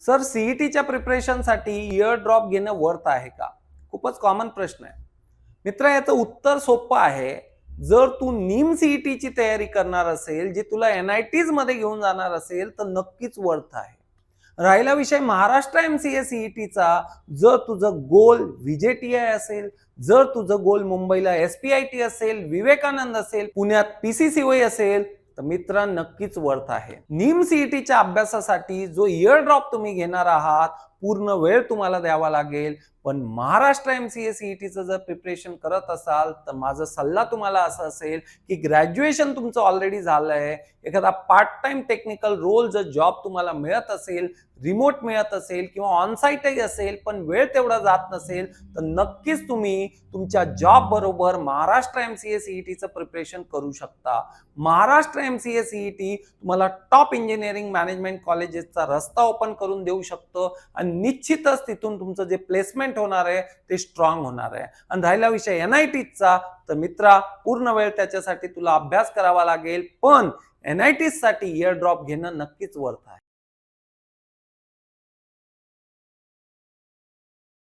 Sir सीईटीच्या प्रिपरेशनसाठी year drop घेणं worth आहे का? खूपच कॉमन प्रश्न आहे. मित्र, याचं उत्तर सोपं आहे. जर तू नीम सीईटीची तयारी करणार असेल, जी तुला एनआयटीज मध्ये घेऊन जाणार असेल, तर नक्कीच वर्थ आहे. राहिला विषय महाराष्ट्र एमसीए सीईटीचा, जर तुझं गोल व्हीजेटीआय असेल, जर तुझं गोल मुंबईला एसपीआयटी असेल, विवेकानंद असेल, पुण्यात पीसीसीओई असेल, तर मित्र नक्कीच वर्थ आहे. नीम सीईटीच्या अभ्यासासाठी जो इयर ड्रॉप तुम्ही घेणार आहात, पूर्ण वेळ तुम्हाला द्यावा लागेल. पण महाराष्ट्र एमसीए सीईटीचं जर प्रिपरेशन करत असाल, तर माझा सल्ला तुम्हाला असा असेल की ग्रॅज्युएशन तुमचं ऑलरेडी झालंय, एखादा पार्ट टाइम टेक्निकल रोल जर जॉब तुम्हाला मिळत असेल, रिमोट मिळत असेल किंवा ऑनसाईटही असेल, पण वेळ तेवढा जात नसेल, तर नक्कीच तुम्ही तुमच्या जॉब बरोबर महाराष्ट्र एमसीए सीईटीचं प्रिपरेशन करू शकता. महाराष्ट्र एमसीए सीईटी तुम्हाला टॉप इंजिनिअरिंग मॅनेजमेंट कॉलेजेसचा रस्ता ओपन करून देऊ शकतो आणि निश्चितच तिथून तुमचं जे प्लेसमेंट होणार आहे ते स्ट्रॉंग होणार आहे. आणि राहिला विषय एनआयटीचा, तर मित्रा पूर्ण वेळ त्याच्यासाठी तुला अभ्यास करावा लागेल, पण एनआयटीज साठी इयर ड्रॉप घेणं नक्कीच वर्थ आहे.